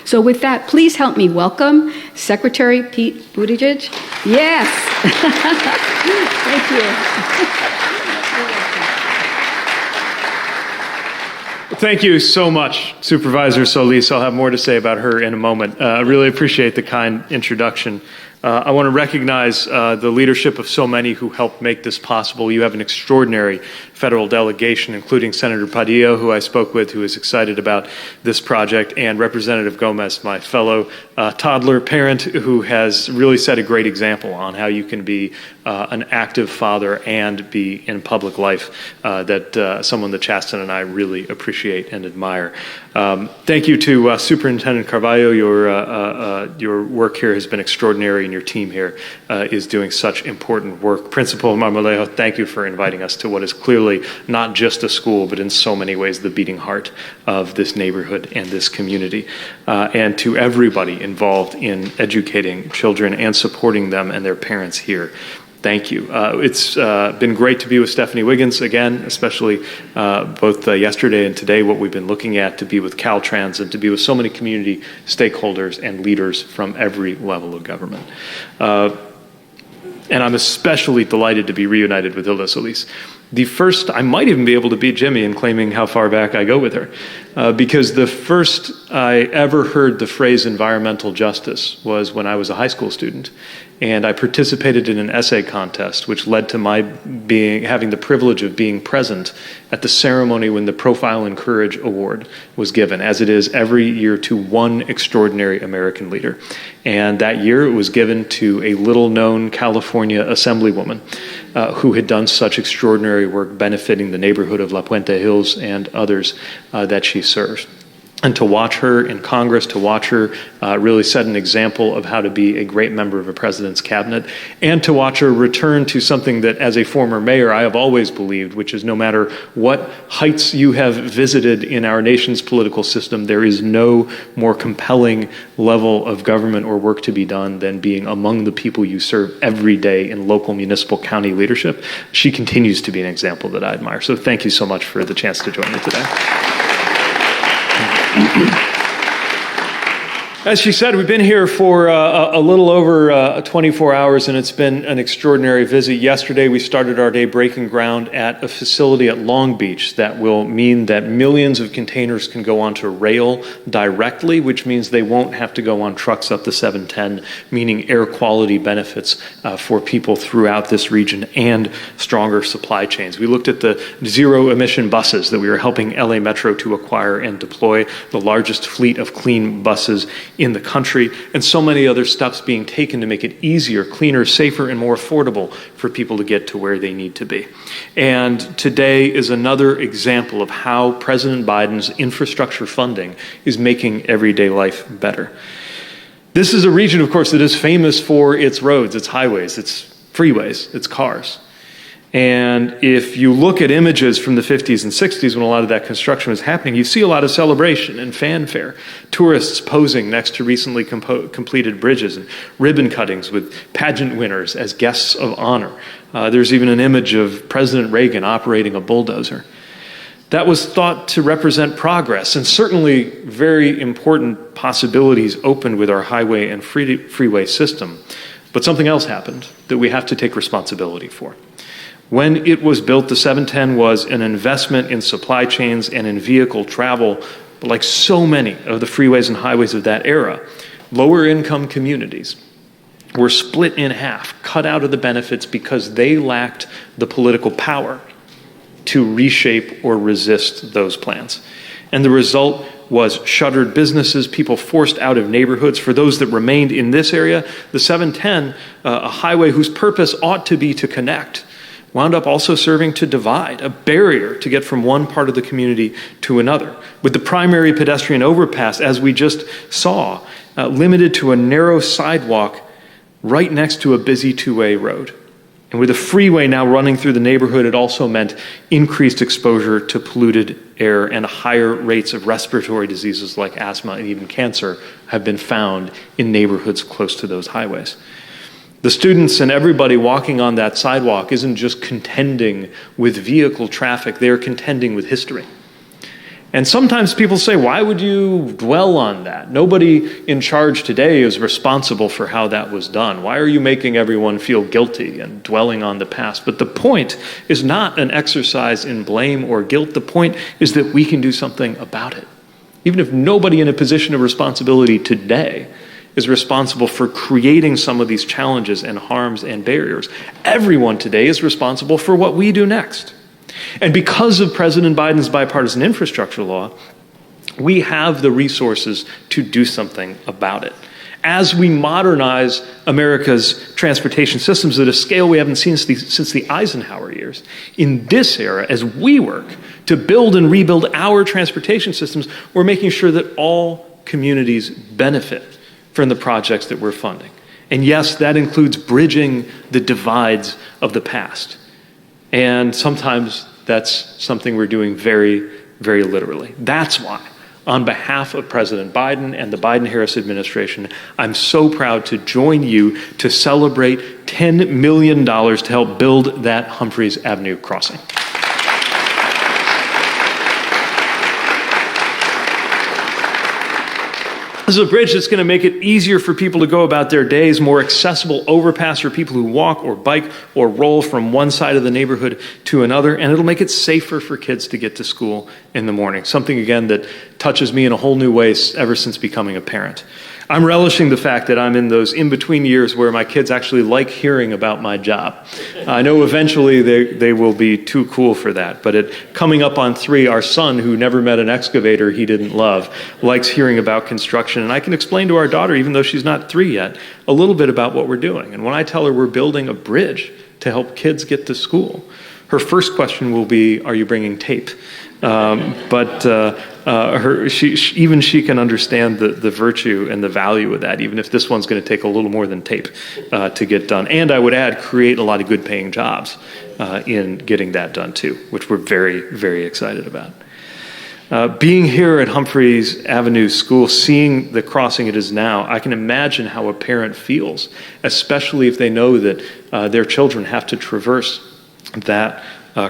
So with that, please help me welcome Secretary Pete Buttigieg. Yes. Thank you. Thank you so much, Supervisor Solis. I'll have more to say about her in a moment. I really appreciate the kind introduction. I want to recognize the leadership of so many who helped make this possible. You have an extraordinary federal delegation, including Senator Padilla, who I spoke with, who is excited about this project, and Representative Gomez, my fellow toddler parent, who has really set a great example on how you can be an active father and be in public life, that someone that Chasten and I really appreciate and admire. Thank you to Superintendent Carvalho. Your work here has been extraordinary, and your team here is doing such important work. Principal Marmolejo, thank you for inviting us to what is clearly not just a school, but in so many ways the beating heart of this neighborhood and this community. And to everybody involved in educating children and supporting them and their parents here. Thank you. It's been great to be with Stephanie Wiggins again, especially both yesterday and today, what we've been looking at, to be with Caltrans and to be with so many community stakeholders and leaders from every level of government. And I'm especially delighted to be reunited with Hilda Solis. The first, I might even be able to beat Jimmy in claiming how far back I go with her, because the first I ever heard the phrase environmental justice was when I was a high school student, and I participated in an essay contest, which led to my having the privilege of being present at the ceremony when the Profile in Courage Award was given, as it is every year, to one extraordinary American leader. And that year it was given to a little-known California assemblywoman who had done such extraordinary work benefiting the neighborhood of La Puente Hills and others that she served. And to watch her in Congress, to watch her really set an example of how to be a great member of a president's cabinet, and to watch her return to something that, as a former mayor, I have always believed, which is no matter what heights you have visited in our nation's political system, there is no more compelling level of government or work to be done than being among the people you serve every day in local, municipal, county leadership. She continues to be an example that I admire. So thank you so much for the chance to join me today. As she said, we've been here for a little over 24 hours, and it's been an extraordinary visit. Yesterday, we started our day breaking ground at a facility at Long Beach that will mean that millions of containers can go onto rail directly, which means they won't have to go on trucks up the 710, meaning air quality benefits for people throughout this region and stronger supply chains. We looked at the zero-emission buses that we were helping LA Metro to acquire and deploy, the largest fleet of clean buses in the country, and so many other steps being taken to make it easier, cleaner, safer, and more affordable for people to get to where they need to be. And today is another example of how President Biden's infrastructure funding is making everyday life better. This is a region, of course, that is famous for its roads, its highways, its freeways, its cars. And if you look at images from the 50s and 60s when a lot of that construction was happening, you see a lot of celebration and fanfare. Tourists posing next to recently completed bridges and ribbon cuttings with pageant winners as guests of honor. There's even an image of President Reagan operating a bulldozer. That was thought to represent progress, and certainly very important possibilities opened with our highway and freeway system. But something else happened that we have to take responsibility for. When it was built, the 710 was an investment in supply chains and in vehicle travel, but like so many of the freeways and highways of that era, lower income communities were split in half, cut out of the benefits because they lacked the political power to reshape or resist those plans. And the result was shuttered businesses, people forced out of neighborhoods. For those that remained in this area, the 710, a highway whose purpose ought to be to connect, wound up also serving to divide, a barrier to get from one part of the community to another. With the primary pedestrian overpass, as we just saw, limited to a narrow sidewalk right next to a busy two-way road. And with a freeway now running through the neighborhood, it also meant increased exposure to polluted air, and higher rates of respiratory diseases like asthma and even cancer have been found in neighborhoods close to those highways. The students and everybody walking on that sidewalk isn't just contending with vehicle traffic, they're contending with history. And sometimes people say, why would you dwell on that? Nobody in charge today is responsible for how that was done. Why are you making everyone feel guilty and dwelling on the past? But the point is not an exercise in blame or guilt. The point is that we can do something about it. Even if nobody in a position of responsibility today is responsible for creating some of these challenges and harms and barriers, everyone today is responsible for what we do next. And because of President Biden's bipartisan infrastructure law, we have the resources to do something about it. As we modernize America's transportation systems at a scale we haven't seen since the Eisenhower years, in this era, as we work to build and rebuild our transportation systems, we're making sure that all communities benefit from the projects that we're funding. And yes, that includes bridging the divides of the past. And sometimes that's something we're doing very, very literally. That's why, on behalf of President Biden and the Biden-Harris administration, I'm so proud to join you to celebrate $10 million to help build that Humphreys Avenue crossing. This is a bridge that's going to make it easier for people to go about their days, more accessible overpass for people who walk or bike or roll from one side of the neighborhood to another, and it'll make it safer for kids to get to school in the morning, something, again, that touches me in a whole new way ever since becoming a parent. I'm relishing the fact that I'm in those in-between years where my kids actually like hearing about my job. I know eventually they will be too cool for that, but coming up on 3, our son, who never met an excavator he didn't love, likes hearing about construction. And I can explain to our daughter, even though she's not 3 yet, a little bit about what we're doing. And when I tell her we're building a bridge to help kids get to school, her first question will be, are you bringing tape? She can understand the virtue and the value of that, even if this one's going to take a little more than tape to get done. And I would add, create a lot of good paying jobs in getting that done too, which we're very, very excited about. Being here at Humphreys Avenue School, seeing the crossing it is now, I can imagine how a parent feels, especially if they know that their children have to traverse that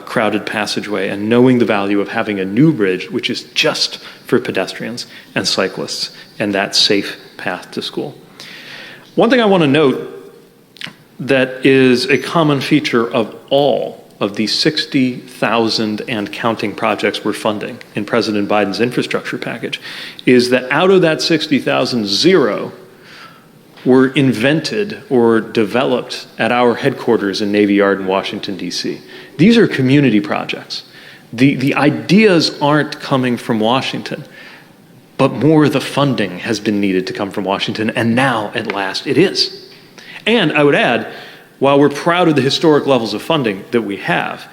crowded passageway, and knowing the value of having a new bridge, which is just for pedestrians and cyclists, and that safe path to school. One thing I want to note that is a common feature of all of these 60,000 and counting projects we're funding in President Biden's infrastructure package is that out of that 60,000, 0 were invented or developed at our headquarters in Navy Yard in Washington, D.C. These are community projects. The ideas aren't coming from Washington, but more of the funding has been needed to come from Washington, and now, at last, it is. And I would add, while we're proud of the historic levels of funding that we have,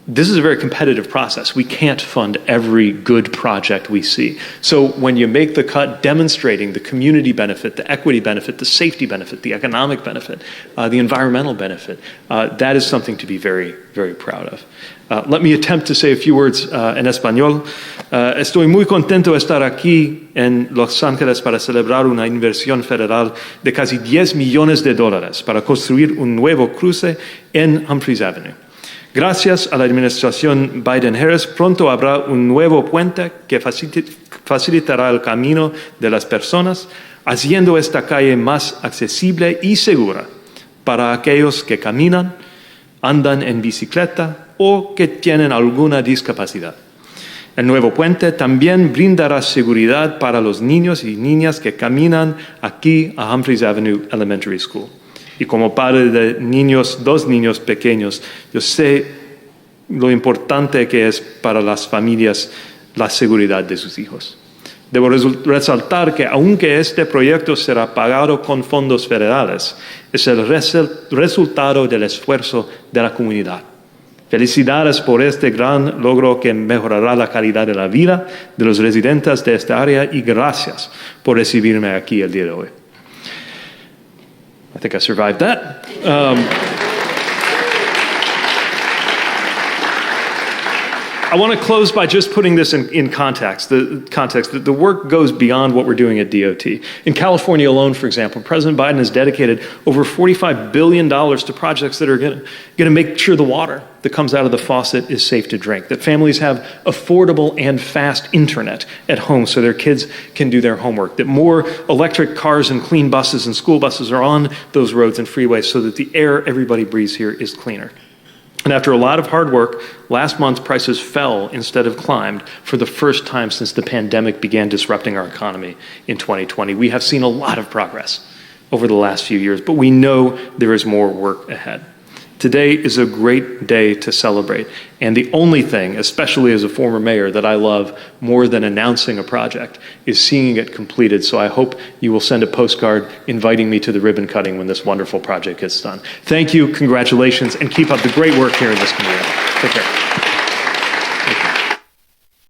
this is a very competitive process. We can't fund every good project we see. So when you make the cut demonstrating the community benefit, the equity benefit, the safety benefit, the economic benefit, the environmental benefit, that is something to be very, very proud of. Let me attempt to say a few words en español. Estoy muy contento de estar aquí en Los Ángeles para celebrar una inversión federal de casi $10 millones para construir un nuevo cruce en Humphreys Avenue. Gracias a la administración Biden-Harris, pronto habrá un nuevo puente que facilitará el camino de las personas, haciendo esta calle más accesible y segura para aquellos que caminan, andan en bicicleta o que tienen alguna discapacidad. El nuevo puente también brindará seguridad para los niños y niñas que caminan aquí a Humphreys Avenue Elementary School. Y como padre de niños, 2 niños pequeños, yo sé lo importante que es para las familias la seguridad de sus hijos. Debo resaltar que aunque este proyecto será pagado con fondos federales, es el resultado del esfuerzo de la comunidad. Felicidades por este gran logro que mejorará la calidad de la vida de los residentes de esta área y gracias por recibirme aquí el día de hoy. I think I survived that. I want to close by just putting this in context. The work goes beyond what we're doing at DOT. In California alone, for example, President Biden has dedicated over $45 billion to projects that are going to make sure the water that comes out of the faucet is safe to drink, that families have affordable and fast internet at home so their kids can do their homework, that more electric cars and clean buses and school buses are on those roads and freeways so that the air everybody breathes here is cleaner. And after a lot of hard work, last month prices fell instead of climbed for the first time since the pandemic began disrupting our economy in 2020. We have seen a lot of progress over the last few years, but we know there is more work ahead. Today is a great day to celebrate, and the only thing, especially as a former mayor, that I love more than announcing a project is seeing it completed. So I hope you will send a postcard inviting me to the ribbon cutting when this wonderful project gets done. Thank you, congratulations, and keep up the great work here in this community. Take care.